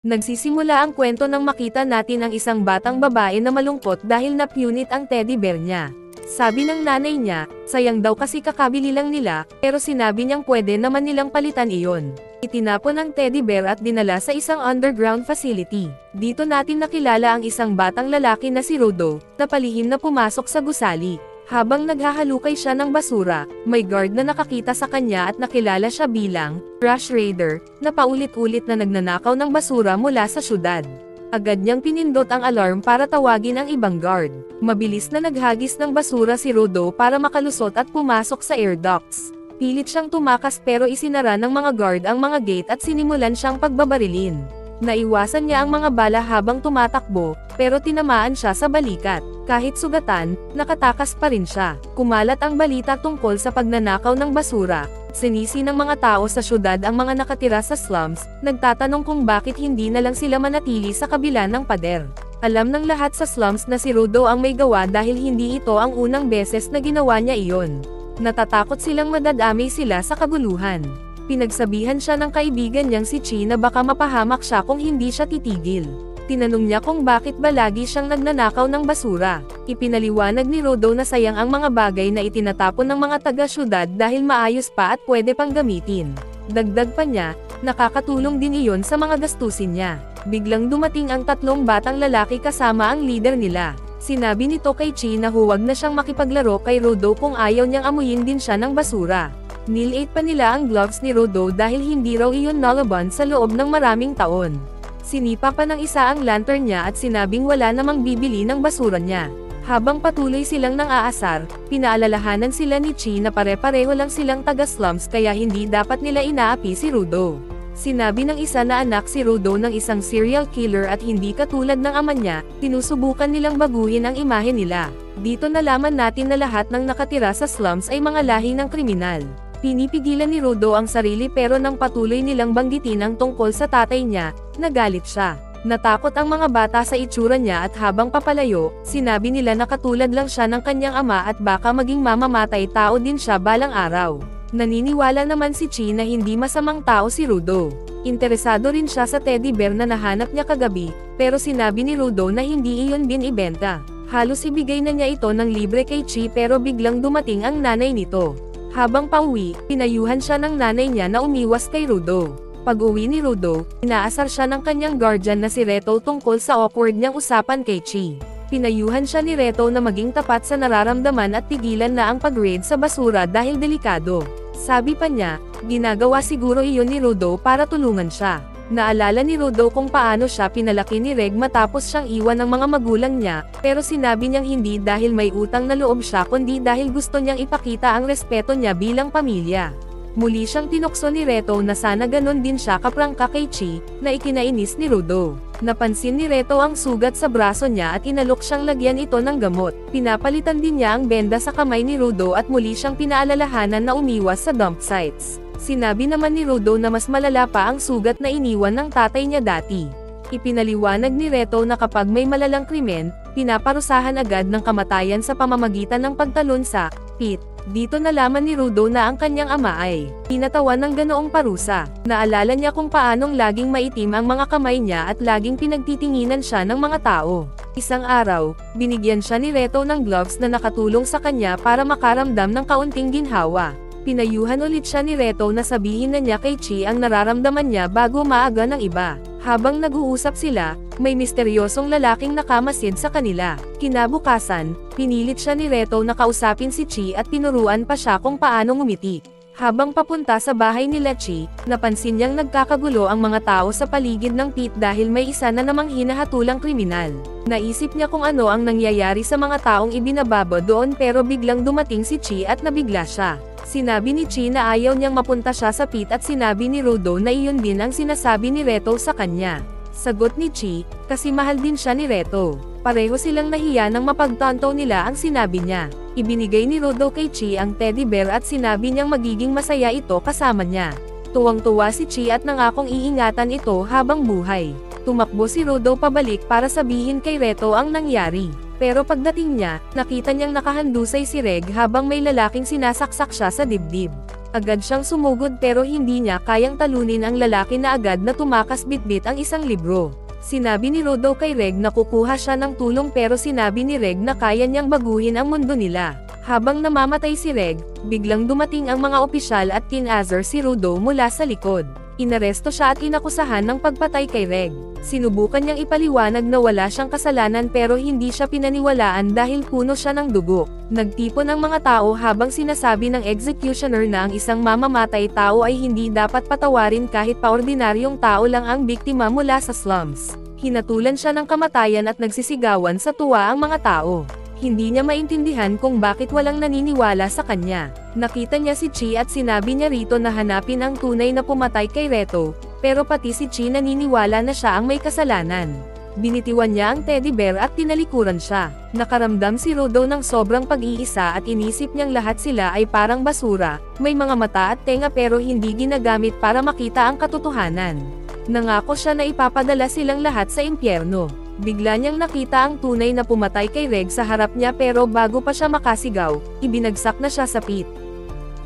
Nagsisimula ang kwento nang makita natin ang isang batang babae na malungkot dahil napunit ang teddy bear niya. Sabi ng nanay niya, sayang daw kasi kakabili lang nila, pero sinabi niyang pwede naman nilang palitan iyon. Itinapon ang teddy bear at dinala sa isang underground facility. Dito natin nakilala ang isang batang lalaki na si Rodo, na palihim na pumasok sa gusali. Habang naghahalukay siya ng basura, may guard na nakakita sa kanya at nakilala siya bilang Rush Raider, na paulit-ulit na nagnanakaw ng basura mula sa syudad. Agad niyang pinindot ang alarm para tawagin ang ibang guard. Mabilis na naghagis ng basura si Rodo para makalusot at pumasok sa air ducts. Pilit siyang tumakas pero isinara ng mga guard ang mga gate at sinimulan siyang pagbabarilin. Naiwasan niya ang mga bala habang tumatakbo, pero tinamaan siya sa balikat. Kahit sugatan, nakatakas pa rin siya. Kumalat ang balita tungkol sa pagnanakaw ng basura. Sinisi ng mga tao sa syudad ang mga nakatira sa slums, nagtatanong kung bakit hindi na lang sila manatili sa kabila ng pader. Alam ng lahat sa slums na si Rodo ang may gawa dahil hindi ito ang unang beses na ginawa niya iyon. Natatakot silang madadamay sila sa kaguluhan. Pinagsabihan siya ng kaibigan niyang si Chi na baka mapahamak siya kung hindi siya titigil. Tinanong niya kung bakit ba lagi siyang nagnanakaw ng basura. Ipinaliwanag ni Rodo na sayang ang mga bagay na itinatapon ng mga taga-syudad dahil maayos pa at pwede pang gamitin. Dagdag pa niya, nakakatulong din iyon sa mga gastusin niya. Biglang dumating ang tatlong batang lalaki kasama ang leader nila. Sinabi nito kay Chi na huwag na siyang makipaglaro kay Rodo kung ayaw niyang amuyin din siya ng basura. Nilate pa nila ang gloves ni Rodo dahil hindi raw iyon nalaban sa loob ng maraming taon. Sinipa pa ng isa ang lantern niya at sinabing wala namang bibili ng basura niya. Habang patuloy silang nang aasar, pinaalalahanan sila ni Chi na pare-pareho lang silang taga-slums kaya hindi dapat nila inaapi si Rodo. Sinabi ng isa na anak si Rodo ng isang serial killer at hindi katulad ng ama niya, sinusubukan nilang baguhin ang imahe nila. Dito nalaman natin na lahat ng nakatira sa slums ay mga lahi ng kriminal. Pinipigilan ni Rodo ang sarili pero nang patuloy nilang banggitin ang tungkol sa tatay niya, nagalit siya. Natakot ang mga bata sa itsura niya at habang papalayo, sinabi nila na katulad lang siya ng kanyang ama at baka maging mamamatay tao din siya balang araw. Naniniwala naman si Chi na hindi masamang tao si Rodo. Interesado rin siya sa teddy bear na nahanap niya kagabi, pero sinabi ni Rodo na hindi iyon binibenta. Halos ibigay na niya ito ng libre kay Chi pero biglang dumating ang nanay nito. Habang pauwi, pinayuhan siya ng nanay niya na umiwas kay Rodo. Pag-uwi ni Rodo, inaasar siya ng kanyang guardian na si Reto tungkol sa awkward niyang usapan kay Chi. Pinayuhan siya ni Reto na maging tapat sa nararamdaman at tigilan na ang pag-raid sa basura dahil delikado. Sabi pa niya, ginagawa siguro iyon ni Rodo para tulungan siya. Naalala ni Rodo kung paano siya pinalaki ni Reg matapos siyang iwan ng mga magulang niya, pero sinabi niyang hindi dahil may utang na loob siya kundi dahil gusto niyang ipakita ang respeto niya bilang pamilya. Muli siyang tinukso ni Reto na sana ganon din siya kaprangka kay Chi, na ikinainis ni Rodo. Napansin ni Reto ang sugat sa braso niya at inalok siyang lagyan ito ng gamot. Pinapalitan din niya ang benda sa kamay ni Rodo at muli siyang pinaalalahanan na umiwas sa dump sites. Sinabi naman ni Rodo na mas malala pa ang sugat na iniwan ng tatay niya dati. Ipinaliwanag ni Reto na kapag may malalang krimen, pinaparusahan agad ng kamatayan sa pamamagitan ng pagtalon sa pit. Dito nalaman ni Rodo na ang kanyang ama ay pinatawan ng ganoong parusa. Naalala niya kung paanong laging maitim ang mga kamay niya at laging pinagtitinginan siya ng mga tao. Isang araw, binigyan siya ni Reto ng gloves na nakatulong sa kanya para makaramdam ng kaunting ginhawa. Pinayuhan ulit siya ni Reto na sabihin na niya kay Chi ang nararamdaman niya bago maaga ng iba. Habang nag-uusap sila, may misteryosong lalaking nakamasid sa kanila. Kinabukasan, pinilit siya ni Reto na kausapin si Chi at tinuruan pa siya kung paano ngumiti. Habang papunta sa bahay nila Chi, napansin niyang nagkakagulo ang mga tao sa paligid ng pit dahil may isa na namang hinahatulang kriminal. Naisip niya kung ano ang nangyayari sa mga taong ibinababa doon pero biglang dumating si Chi at nabigla siya. Sinabi ni Chi na ayaw niyang mapunta siya sa pit at sinabi ni Rodo na iyon din ang sinasabi ni Reto sa kanya. Sagot ni Chi, kasi mahal din siya ni Reto. Pareho silang nahiya nang mapagtanto nila ang sinabi niya. Ibinigay ni Rodo kay Chi ang teddy bear at sinabi niyang magiging masaya ito kasama niya. Tuwang-tuwa si Chi at nangakong iingatan ito habang buhay. Tumakbo si Rodo pabalik para sabihin kay Reto ang nangyari. Pero pagdating niya, nakita niyang nakahandusay si Reg habang may lalaking sinasaksak siya sa dibdib. Agad siyang sumugod pero hindi niya kayang talunin ang lalaki na agad na tumakas bitbit ang isang libro. Sinabi ni Rodo kay Reg na kukuha siya ng tulong pero sinabi ni Reg na kaya niyang baguhin ang mundo nila. Habang namamatay si Reg, biglang dumating ang mga opisyal at tinazzer si Rodo mula sa likod. Inaresto siya at inakusahan ng pagpatay kay Reg. Sinubukan niyang ipaliwanag na wala siyang kasalanan pero hindi siya pinaniwalaan dahil puno siya ng dugo. Nagtipon ang mga tao habang sinasabi ng executioner na ang isang mamamatay tao ay hindi dapat patawarin kahit paordinaryong tao lang ang biktima mula sa slums. Hinatulan siya ng kamatayan at nagsisigawan sa tuwa ang mga tao. Hindi niya maintindihan kung bakit walang naniniwala sa kanya. Nakita niya si Chi at sinabi niya rito na hanapin ang tunay na pumatay kay Reto, pero pati si Chi naniniwala na siya ang may kasalanan. Binitiwan niya ang teddy bear at tinalikuran siya. Nakaramdam si Rodo ng sobrang pag-iisa at inisip niyang lahat sila ay parang basura, may mga mata at tenga pero hindi ginagamit para makita ang katotohanan. Nangako siya na ipapadala silang lahat sa impyerno. Bigla niyang nakita ang tunay na pumatay kay Reg sa harap niya pero bago pa siya makasigaw, ibinagsak na siya sa pit.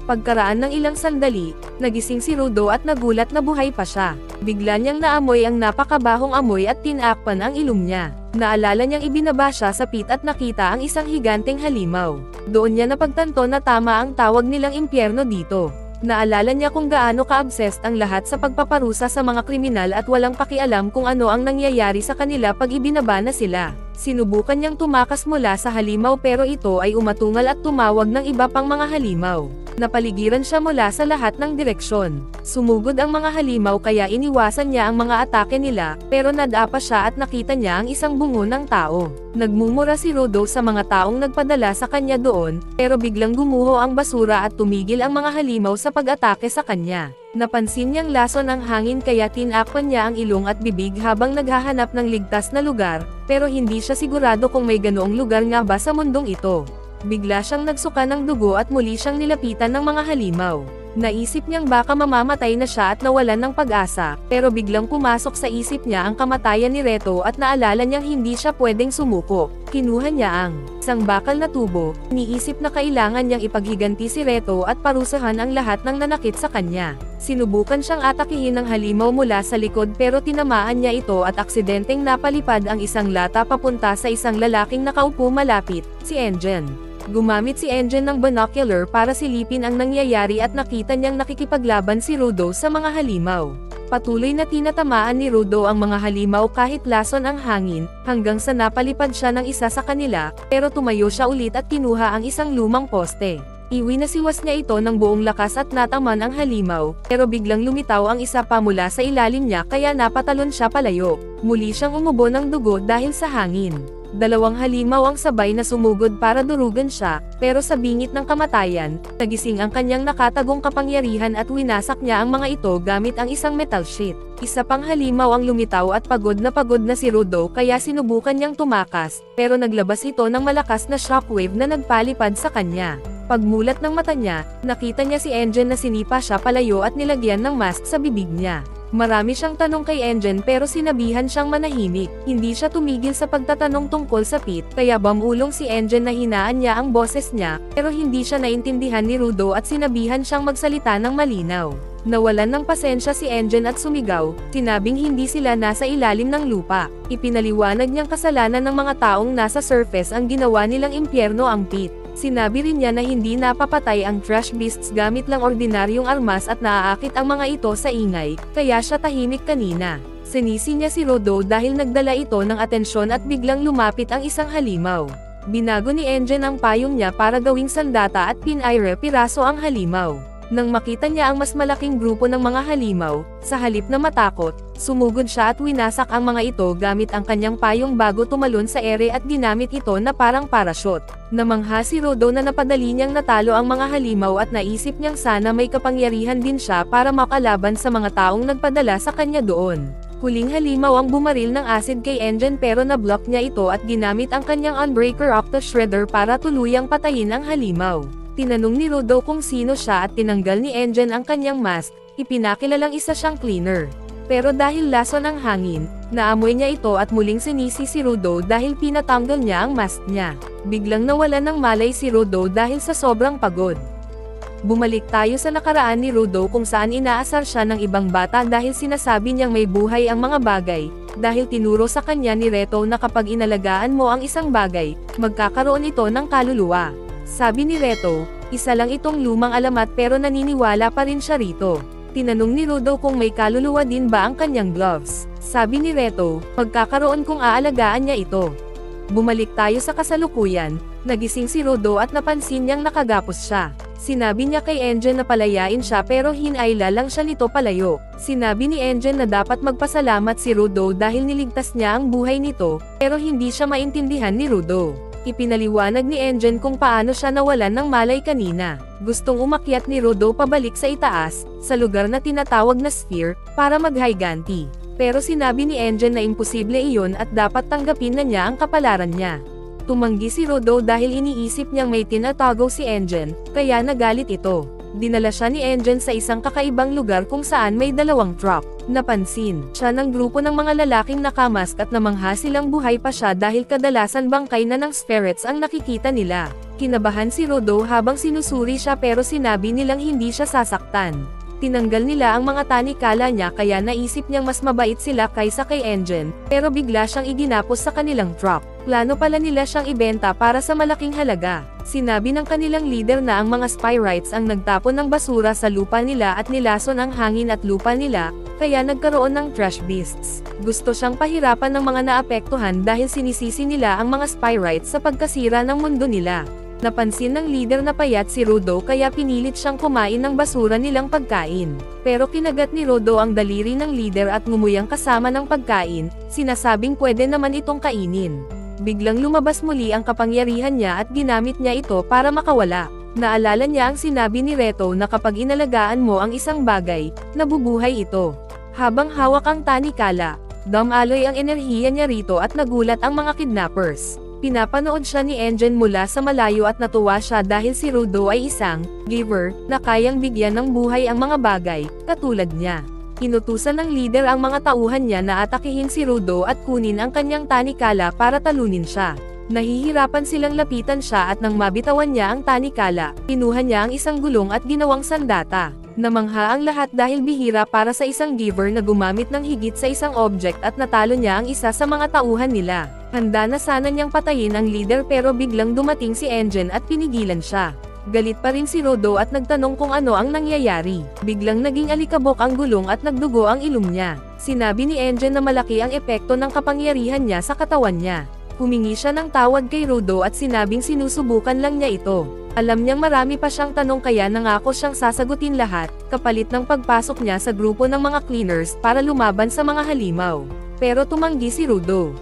Pagkaraan ng ilang sandali, nagising si Rodo at nagulat na buhay pa siya. Bigla niyang naamoy ang napakabahong amoy at tinakpan ang ilong niya. Naalala niyang ibinaba siya sa pit at nakita ang isang higanteng halimaw. Doon niya napagtanto na tama ang tawag nilang impyerno dito. Naalala niya kung gaano ka-obsessed ang lahat sa pagpaparusa sa mga kriminal at walang pakialam kung ano ang nangyayari sa kanila pag ibinaba na sila. Sinubukan niyang tumakas mula sa halimaw pero ito ay umatungal at tumawag ng iba pang mga halimaw. Napaligiran siya mula sa lahat ng direksyon. Sumugod ang mga halimaw kaya iniwasan niya ang mga atake nila, pero nadapa siya at nakita niya ang isang bungo ng tao. Nagmumura si Rodo sa mga taong nagpadala sa kanya doon, pero biglang gumuho ang basura at tumigil ang mga halimaw sa pag-atake sa kanya. Napansin niyang lason ang hangin kaya tinakpan niya ang ilong at bibig habang naghahanap ng ligtas na lugar, pero hindi siya sigurado kung may ganoong lugar nga ba sa mundong ito. Bigla siyang nagsuka ng dugo at muli siyang nilapitan ng mga halimaw. Naisip niyang baka mamamatay na siya at nawalan ng pag-asa, pero biglang pumasok sa isip niya ang kamatayan ni Reto at naalala niyang hindi siya pwedeng sumuko. Kinuha niya ang isang bakal na tubo, iniisip na kailangan niyang ipaghiganti si Reto at parusahan ang lahat ng nanakit sa kanya. Sinubukan siyang atakihin ng halimaw mula sa likod pero tinamaan niya ito at aksidenteng napalipad ang isang lata papunta sa isang lalaking nakaupo malapit, si Engine. Gumamit si Engine ng binocular para silipin ang nangyayari at nakita niyang nakikipaglaban si Rodo sa mga halimaw. Patuloy na tinatamaan ni Rodo ang mga halimaw kahit lason ang hangin, hanggang sa napalipad siya ng isa sa kanila, pero tumayo siya ulit at kinuha ang isang lumang poste. Iwinasiwas niya ito ng buong lakas at nataman ang halimaw, pero biglang lumitaw ang isa pa mula sa ilalim niya kaya napatalon siya palayo. Muli siyang umubo ng dugo dahil sa hangin. Dalawang halimaw ang sabay na sumugod para durugan siya, pero sa bingit ng kamatayan, nagising ang kanyang nakatagong kapangyarihan at winasak niya ang mga ito gamit ang isang metal sheet. Isa pang halimaw ang lumitaw at pagod na si Rodo kaya sinubukan niyang tumakas, pero naglabas ito ng malakas na shockwave na nagpalipad sa kanya. Pagmulat ng mata niya, nakita niya si Engine na sinipa siya palayo at nilagyan ng mask sa bibig niya. Marami siyang tanong kay Engine pero sinabihan siyang manahimik. Hindi siya tumigil sa pagtatanong tungkol sa pit, kaya bumulong si Engine na hinaan niya ang boses niya, pero hindi siya naintindihan ni Rodo at sinabihan siyang magsalita ng malinaw. Nawalan ng pasensya si Engine at sumigaw, sinabing hindi sila nasa ilalim ng lupa. Ipinaliwanag niyang kasalanan ng mga taong nasa surface ang ginawa nilang impyerno ang pit. Sinabi rin niya na hindi napapatay ang trash beasts gamit lang ordinaryong armas at naaakit ang mga ito sa ingay, kaya siya tahimik kanina. Sinisi niya si Rodo dahil nagdala ito ng atensyon at biglang lumapit ang isang halimaw. Binago ni Engine ang payong niya para gawing sandata at pinaire-piraso ang halimaw. Nang makita niya ang mas malaking grupo ng mga halimaw, sa halip na matakot, sumugod siya at winasak ang mga ito gamit ang kanyang payong bago tumalon sa ere at ginamit ito na parang parachute. Namangha si Rodo na napadali niyang natalo ang mga halimaw at naisip niyang sana may kapangyarihan din siya para makalaban sa mga taong nagpadala sa kanya doon. Huling halimaw ang bumaril ng acid kay Engine pero na-block niya ito at ginamit ang kanyang Unbreaker Octo Shredder para tuluyang patayin ang halimaw. Tinanong ni Rodo kung sino siya at tinanggal ni Engine ang kanyang mask, ipinakilalang isa siyang cleaner. Pero dahil lason ng hangin, naamoy niya ito at muling sinisi si Rodo dahil pinatanggal niya ang mask niya. Biglang nawalan ng malay si Rodo dahil sa sobrang pagod. Bumalik tayo sa nakaraan ni Rudo kung saan inaasar siya ng ibang bata dahil sinasabi niyang may buhay ang mga bagay, dahil tinuro sa kanya ni Reto na kapag inalagaan mo ang isang bagay, magkakaroon ito ng kaluluwa. Sabi ni Reto, isa lang itong lumang alamat pero naniniwala pa rin siya rito. Tinanong ni Rudo kung may kaluluwa din ba ang kanyang gloves. Sabi ni Reto, magkakaroon kung aalagaan niya ito. Bumalik tayo sa kasalukuyan, nagising si Rudo at napansin niyang nakagapos siya. Sinabi niya kay Engen na palayain siya pero hinayla lang siya nito palayo. Sinabi ni Engen na dapat magpasalamat si Rudo dahil niligtas niya ang buhay nito, pero hindi siya maintindihan ni Rudo. Ipinaliwanag ni Engen kung paano siya nawalan ng malay kanina. Gustong umakyat ni Rudo pabalik sa itaas, sa lugar na tinatawag na sphere, para mag-higanti. Pero sinabi ni Engen na imposible iyon at dapat tanggapin na niya ang kapalaran niya. Tumanggi si Rudo dahil iniisip niyang may tinatago si Engen, kaya nagalit ito. Dinala siya ni Engen sa isang kakaibang lugar kung saan may dalawang truck. Napansin siya ng grupo ng mga lalaking nakamask at namangha silang buhay pa siya dahil kadalasan bangkay na ng spirits ang nakikita nila. Kinabahan si Rudo habang sinusuri siya pero sinabi nilang hindi siya sasaktan. Tinanggal nila ang mga tanikala niya kaya naisip niyang mas mabait sila kaysa kay Engen, pero bigla siyang iginapos sa kanilang truck. Plano pala nila siyang ibenta para sa malaking halaga. Sinabi ng kanilang leader na ang mga Spyrites ang nagtapon ng basura sa lupa nila at nilason ang hangin at lupa nila, kaya nagkaroon ng trash beasts. Gusto siyang pahirapan ng mga naapektuhan dahil sinisisi nila ang mga Spyrites sa pagkasira ng mundo nila. Napansin ng leader na payat si Rudo kaya pinilit siyang kumain ng basura nilang pagkain. Pero kinagat ni Rudo ang daliri ng leader at ngumuyang kasama ng pagkain, sinasabing pwede naman itong kainin. Biglang lumabas muli ang kapangyarihan niya at ginamit niya ito para makawala. Naalala niya ang sinabi ni Reto na kapag inalagaan mo ang isang bagay, nabubuhay ito. Habang hawak ang tanikala, dumaloy ang enerhiya niya rito at nagulat ang mga kidnappers. Pinapanood siya ni Engen mula sa malayo at natuwa siya dahil si Rudo ay isang giver na kayang bigyan ng buhay ang mga bagay, katulad niya. Inutusan ng leader ang mga tauhan niya na atakihin si Rudo at kunin ang kanyang tanikala para talunin siya. Nahihirapan silang lapitan siya at nang mabitawan niya ang tanikala, kinuha niya ang isang gulong at ginawang sandata. Namangha ang lahat dahil bihira para sa isang giver na gumamit ng higit sa isang object at natalo niya ang isa sa mga tauhan nila. Handa na sana niyang patayin ang leader pero biglang dumating si Engen at pinigilan siya. Galit pa rin si Rudo at nagtanong kung ano ang nangyayari. Biglang naging alikabok ang gulong at nagdugo ang ilong niya. Sinabi ni Engen na malaki ang epekto ng kapangyarihan niya sa katawan niya. Humingi siya ng tawad kay Rudo at sinabing sinusubukan lang niya ito. Alam niyang marami pa siyang tanong kaya nangako siyang sasagutin lahat, kapalit ng pagpasok niya sa grupo ng mga cleaners para lumaban sa mga halimaw. Pero tumanggi si Rudo.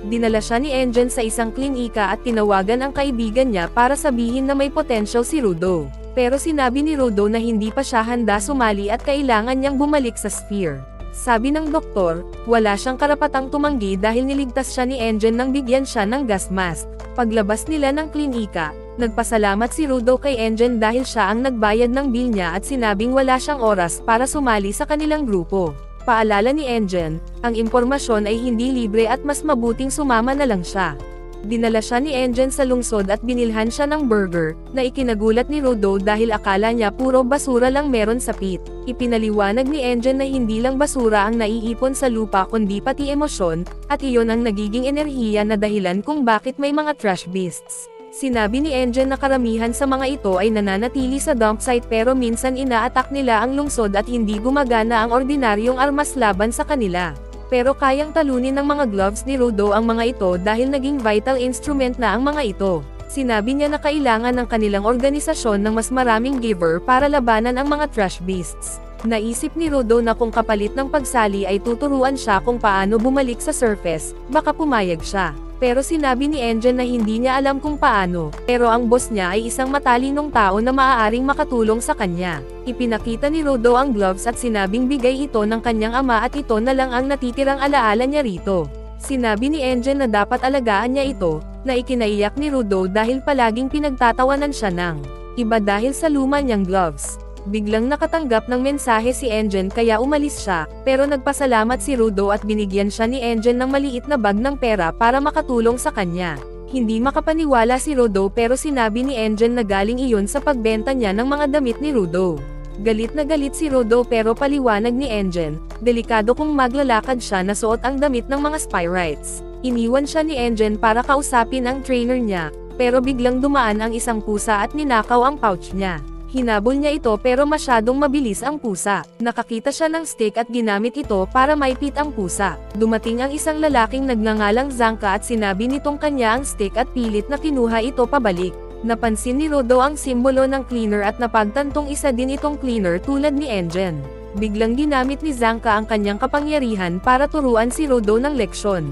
Dinala siya ni Engen sa isang klinika at tinawagan ang kaibigan niya para sabihin na may potential si Rudo. Pero sinabi ni Rudo na hindi pa siya handa sumali at kailangan niyang bumalik sa sphere. Sabi ng doktor, wala siyang karapatang tumanggi dahil niligtas siya ni Engen nang bigyan siya ng gas mask. Paglabas nila ng klinika, nagpasalamat si Rudo kay Engen dahil siya ang nagbayad ng bill niya at sinabing wala siyang oras para sumali sa kanilang grupo. Paalala ni Engen, ang impormasyon ay hindi libre at mas mabuting sumama na lang siya. Dinala siya ni Engen sa lungsod at binilhan siya ng burger, na ikinagulat ni Rudo dahil akala niya puro basura lang meron sa pit. Ipinaliwanag ni Engen na hindi lang basura ang naiipon sa lupa kundi pati emosyon, at iyon ang nagiging enerhiya na dahilan kung bakit may mga trash beasts. Sinabi ni Engen na karamihan sa mga ito ay nananatili sa dump site pero minsan ina-attack nila ang lungsod at hindi gumagana ang ordinaryong armas laban sa kanila. Pero kayang talunin ng mga gloves ni Rudo ang mga ito dahil naging vital instrument na ang mga ito. Sinabi niya na kailangan ng kanilang organisasyon ng mas maraming giver para labanan ang mga trash beasts. Naisip ni Rudo na kung kapalit ng pagsali ay tuturuan siya kung paano bumalik sa surface, baka pumayag siya. Pero sinabi ni Engen na hindi niya alam kung paano, pero ang boss niya ay isang matalinong tao na maaaring makatulong sa kanya. Ipinakita ni Rudo ang gloves at sinabing bigay ito ng kanyang ama at ito na lang ang natitirang alaala niya rito. Sinabi ni Engen na dapat alagaan niya ito, na ikinaiyak ni Rudo dahil palaging pinagtatawanan siya ng iba dahil sa luma niyang gloves. Biglang nakatanggap ng mensahe si Engen kaya umalis siya, pero nagpasalamat si Rudo at binigyan siya ni Engen ng maliit na bag ng pera para makatulong sa kanya. Hindi makapaniwala si Rudo pero sinabi ni Engen na galing iyon sa pagbenta niya ng mga damit ni Rudo. Galit na galit si Rudo pero paliwanag ni Engen, delikado kung maglalakad siya na suot ang damit ng mga Spyrites. Iniwan siya ni Engen para kausapin ang trainer niya, pero biglang dumaan ang isang pusa at ninakaw ang pouch niya. Hinabol niya ito pero masyadong mabilis ang pusa. Nakakita siya ng stick at ginamit ito para maipit ang pusa. Dumating ang isang lalaking nagngangalang Zanka at sinabi nitong kanya ang stick at pilit na kinuha ito pabalik. Napansin ni Rudo ang simbolo ng cleaner at napagtantong isa din itong cleaner tulad ni Engen. Biglang ginamit ni Zanka ang kanyang kapangyarihan para turuan si Rudo ng leksyon.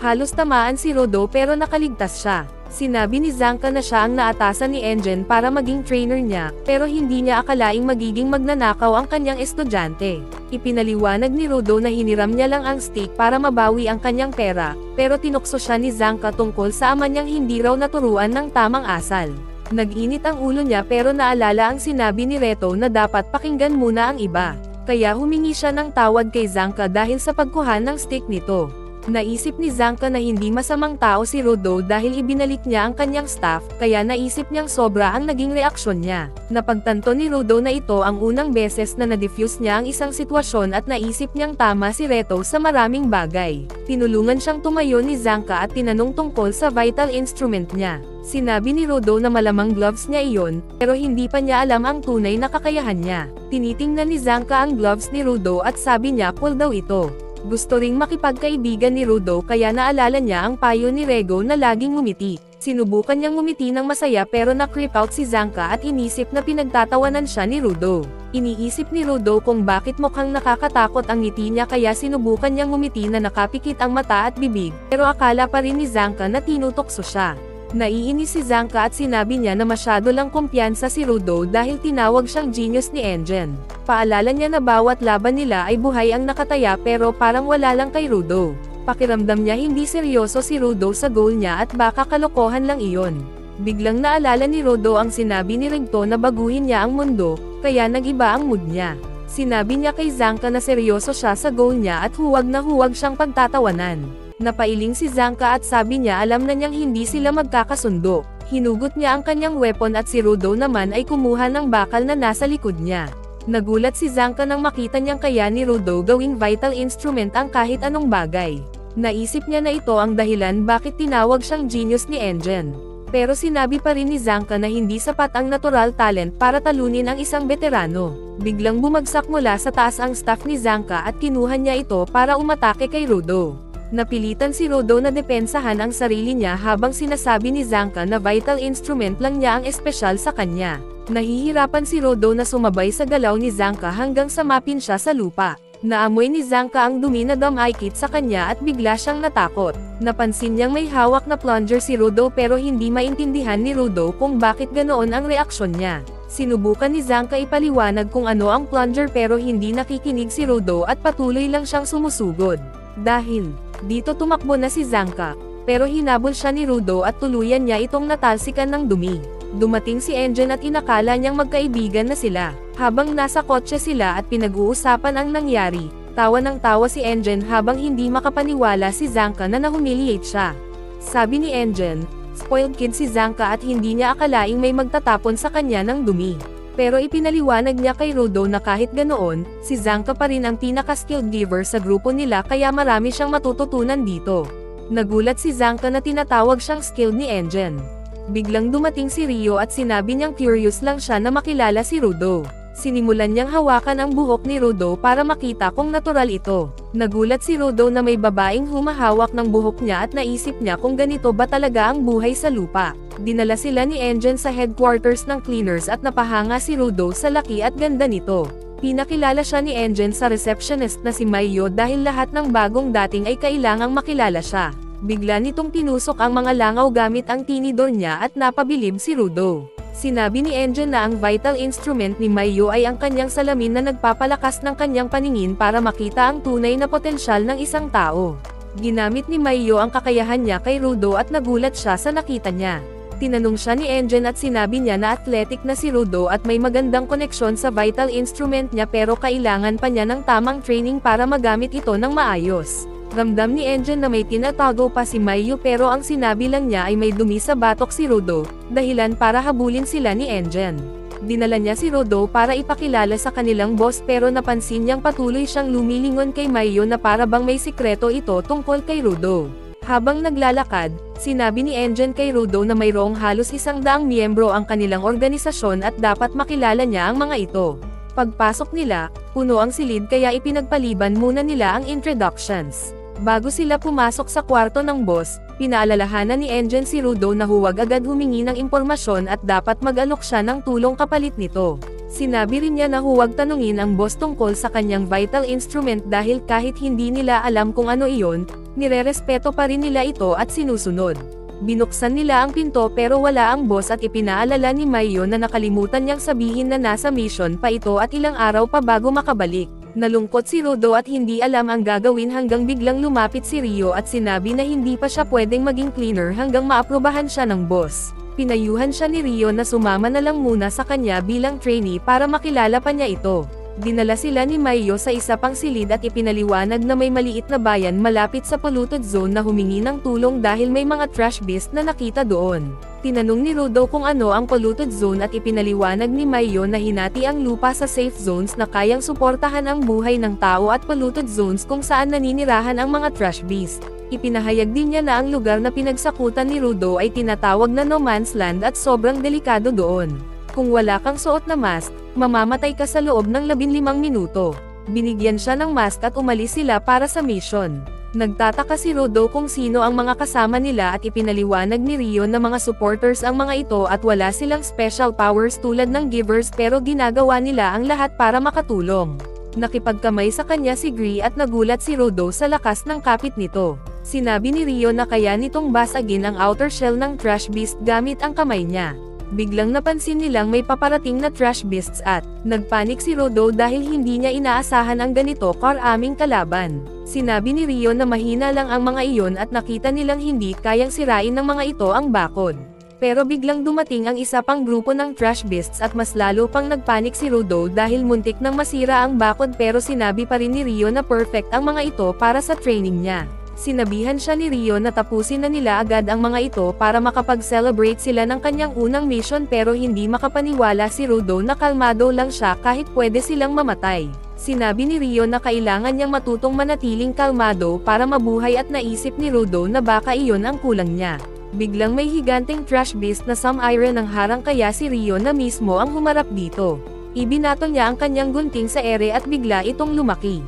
Halos tamaan si Rudo pero nakaligtas siya. Sinabi ni Zanka na siya ang naatasan ni Engen para maging trainer niya, pero hindi niya akalaing magiging magnanakaw ang kanyang estudyante. Ipinaliwanag ni Rudo na hiniram niya lang ang stick para mabawi ang kanyang pera, pero tinukso siya ni Zanka tungkol sa ama niyang hindi raw naturuan ng tamang asal. Nag-init ang ulo niya pero naalala ang sinabi ni Reto na dapat pakinggan muna ang iba. Kaya humingi siya ng tawad kay Zanka dahil sa pagkuha ng stick nito. Naisip ni Zanka na hindi masamang tao si Rudo dahil ibinalik niya ang kanyang staff, kaya naisip niyang sobra ang naging reaksyon niya. Napagtanto ni Rudo na ito ang unang beses na na-diffuse niya ang isang sitwasyon at naisip niyang tama si Reto sa maraming bagay. Tinulungan siyang tumayo ni Zanka at tinanong tungkol sa vital instrument niya. Sinabi ni Rudo na malamang gloves niya iyon, pero hindi pa niya alam ang tunay na kakayahan niya. Tinitingnan ni Zanka ang gloves ni Rudo at sabi niya cool daw ito. Gusto ring makipagkaibigan ni Rudo kaya naalala niya ang payo ni Rego na laging ngumiti. Sinubukan niyang ngumiti ng masaya pero na-creep out si Zanka at inisip na pinagtatawanan siya ni Rudo. Iniisip ni Rudo kung bakit mukhang nakakatakot ang ngiti niya kaya sinubukan niyang ngumiti na nakapikit ang mata at bibig, pero akala pa rin ni Zanka na tinutokso siya. Naiinis si Zanka at sinabi niya na masyado lang kumpiyansa si Rudo dahil tinawag siyang genius ni Engen. Paalala niya na bawat laban nila ay buhay ang nakataya pero parang wala lang kay Rudo. Pakiramdam niya hindi seryoso si Rudo sa goal niya at baka kalokohan lang iyon. Biglang naalala ni Rudo ang sinabi ni Rigto na baguhin niya ang mundo, kaya nag-iba ang mood niya. Sinabi niya kay Zanka na seryoso siya sa goal niya at huwag na huwag siyang pagtatawanan. Napailing si Zanka at sabi niya alam na niyang hindi sila magkakasundo. Hinugot niya ang kanyang weapon at si Rudo naman ay kumuha ng bakal na nasa likod niya. Nagulat si Zanka nang makita niyang kaya ni Rudo gawing vital instrument ang kahit anong bagay. Naisip niya na ito ang dahilan bakit tinawag siyang genius ni Engen. Pero sinabi pa rin ni Zanka na hindi sapat ang natural talent para talunin ang isang veterano. Biglang bumagsak mula sa taas ang staff ni Zanka at kinuha niya ito para umatake kay Rudo. Napilitan si Rudo na depensahan ang sarili niya habang sinasabi ni Zanka na vital instrument lang niya ang espesyal sa kanya. Nahihirapan si Rudo na sumabay sa galaw ni Zanka hanggang samapin siya sa lupa. Naamoy ni Zanka ang dumi na damaykit sa kanya at bigla siyang natakot. Napansin niyang may hawak na plunger si Rudo pero hindi maintindihan ni Rudo kung bakit ganoon ang reaksyon niya. Sinubukan ni Zanka ipaliwanag kung ano ang plunger pero hindi nakikinig si Rudo at patuloy lang siyang sumusugod. Dahil dito tumakbo na si Zanka, pero hinabol siya ni Rudo at tuluyan niya itong natalsikan ng dumi. Dumating si Engen at inakala niyang magkaibigan na sila. Habang nasa kotse sila at pinag-uusapan ang nangyari, tawa ng tawa si Engen habang hindi makapaniwala si Zanka na nahumiliate siya. Sabi ni Engen, spoiled kid si Zanka at hindi niya akalaing may magtatapon sa kanya ng dumi. Pero ipinaliwanag niya kay Rudo na kahit ganoon, si Zanka pa rin ang pinaka-skilled giver sa grupo nila kaya marami siyang matututunan dito. Nagulat si Zanka na tinatawag siyang skilled ni Engen. Biglang dumating si Rio at sinabi niyang curious lang siya na makilala si Rudo. Sinimulan niyang hawakan ang buhok ni Rudo para makita kung natural ito. Nagulat si Rudo na may babaeng humahawak ng buhok niya at naisip niya kung ganito ba talaga ang buhay sa lupa. Dinala sila ni Engen sa headquarters ng cleaners at napahanga si Rudo sa laki at ganda nito. Pinakilala siya ni Engen sa receptionist na si Mayo dahil lahat ng bagong dating ay kailangang makilala siya. Bigla nitong tinusok ang mga langaw gamit ang tinidor niya at napabilib si Rudo. Sinabi ni Engen na ang vital instrument ni Mayo ay ang kanyang salamin na nagpapalakas ng kanyang paningin para makita ang tunay na potensyal ng isang tao. Ginamit ni Mayo ang kakayahan niya kay Rudo at nagulat siya sa nakita niya. Tinanong siya ni Engen at sinabi niya na athletic na si Rudo at may magandang koneksyon sa vital instrument niya pero kailangan pa niya ng tamang training para magamit ito ng maayos. Ramdam ni Enjen na may tinatago pa si Maiyo pero ang sinabi lang niya ay may dumi sa batok si Rudo, dahilan para habulin sila ni Enjen. Dinala niya si Rudo para ipakilala sa kanilang boss pero napansin niyang patuloy siyang lumilingon kay Maiyo na para bang may sikreto ito tungkol kay Rudo. Habang naglalakad, sinabi ni Enjen kay Rudo na mayroong halos 100 miyembro ang kanilang organisasyon at dapat makilala niya ang mga ito. Pagpasok nila, puno ang silid kaya ipinagpaliban muna nila ang introductions. Bago sila pumasok sa kwarto ng boss, pinaalalahanan ni Enjen si Rudo na huwag agad humingi ng impormasyon at dapat mag-alok siya ng tulong kapalit nito. Sinabi rin niya na huwag tanungin ang boss tungkol sa kanyang vital instrument dahil kahit hindi nila alam kung ano iyon, nirerespeto pa rin nila ito at sinusunod. Binuksan nila ang pinto pero wala ang boss at ipinaalala ni Maiyo na nakalimutan niyang sabihin na nasa mission pa ito at ilang araw pa bago makabalik. Nalungkot si Rudo at hindi alam ang gagawin hanggang biglang lumapit si Rio at sinabi na hindi pa siya pwedeng maging cleaner hanggang maaprubahan siya ng boss. Pinayuhan siya ni Rio na sumama na lang muna sa kanya bilang trainee para makilala pa niya ito. Dinala sila ni Maiyo sa isa pang silid at ipinaliwanag na may maliit na bayan malapit sa polluted zone na humingi ng tulong dahil may mga trash beast na nakita doon. Tinanong ni Rudo kung ano ang polluted zone at ipinaliwanag ni Maiyo na hinati ang lupa sa safe zones na kayang suportahan ang buhay ng tao at polluted zones kung saan naninirahan ang mga trash beast. Ipinahayag din niya na ang lugar na pinagsakutan ni Rudo ay tinatawag na no man's land at sobrang delikado doon. Kung wala kang suot na mask, mamamatay ka sa loob ng 15 minuto. Binigyan siya ng mask at umalis sila para sa mission. Nagtataka si Rudo kung sino ang mga kasama nila at ipinaliwanag ni Rio na mga supporters ang mga ito at wala silang special powers tulad ng givers pero ginagawa nila ang lahat para makatulong. Nakipagkamay sa kanya si Gree at nagulat si Rudo sa lakas ng kapit nito. Sinabi ni Rio na kaya nitong basagin ang outer shell ng trash beast gamit ang kamay niya. Biglang napansin nilang may paparating na trash beasts at nagpanik si Rudo dahil hindi niya inaasahan ang ganito karaming kalaban. Sinabi ni Rio na mahina lang ang mga iyon at nakita nilang hindi kayang sirain ng mga ito ang bakod. Pero biglang dumating ang isa pang grupo ng trash beasts at mas lalo pang nagpanik si Rudo dahil muntik nang masira ang bakod pero sinabi pa rin ni Rio na perfect ang mga ito para sa training niya. Sinabihan siya ni Rio na tapusin na nila agad ang mga ito para makapag-celebrate sila ng kanyang unang mission pero hindi makapaniwala si Rudo na kalmado lang siya kahit pwede silang mamatay. Sinabi ni Rio na kailangan niyang matutong manatiling kalmado para mabuhay at naisip ni Rudo na baka iyon ang kulang niya. Biglang may higanteng trash beast na some iron ang harang kaya si Rio na mismo ang humarap dito. Ibinato niya ang kanyang gunting sa ere at bigla itong lumaki.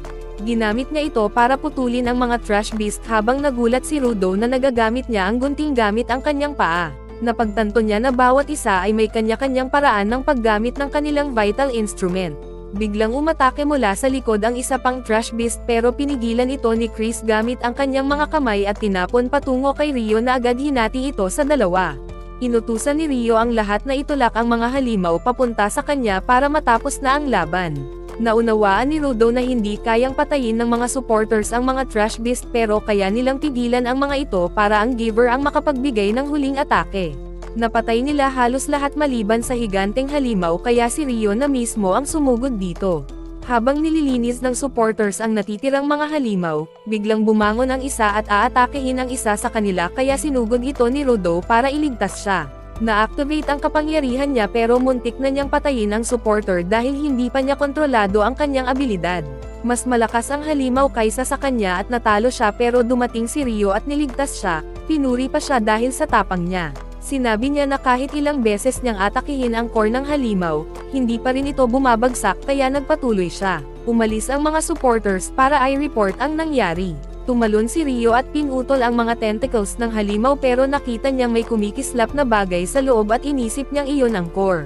Ginamit niya ito para putulin ang mga trash beast habang nagulat si Rudo na nagagamit niya ang gunting gamit ang kanyang paa. Napagtanto niya na bawat isa ay may kanya-kanyang paraan ng paggamit ng kanilang vital instrument. Biglang umatake mula sa likod ang isa pang trash beast pero pinigilan ito ni Chris gamit ang kanyang mga kamay at tinapon patungo kay Rio na agad hinati ito sa dalawa. Inutusan ni Rio ang lahat na itulak ang mga halimaw papunta sa kanya para matapos na ang laban. Naunawaan ni Rudo na hindi kayang patayin ng mga supporters ang mga trash beast pero kaya nilang pigilan ang mga ito para ang giver ang makapagbigay ng huling atake. Napatay nila halos lahat maliban sa higanteng halimaw kaya si Rio na mismo ang sumugod dito. Habang nililinis ng supporters ang natitirang mga halimaw, biglang bumangon ang isa at aatakehin ang isa sa kanila kaya sinugod ito ni Rudo para iligtas siya. Na-activate ang kapangyarihan niya pero muntik na niyang patayin ang supporter dahil hindi pa niya kontrolado ang kanyang abilidad. Mas malakas ang halimaw kaysa sa kanya at natalo siya pero dumating si Rio at niligtas siya, pinuri pa siya dahil sa tapang niya. Sinabi niya na kahit ilang beses niyang atakihin ang core ng halimaw, hindi pa rin ito bumabagsak kaya nagpatuloy siya. Umalis ang mga supporters para i-report ang nangyari. Tumalon si Rio at pinutol ang mga tentacles ng halimaw pero nakita niyang may kumikislap na bagay sa loob at inisip niyang iyon ang core.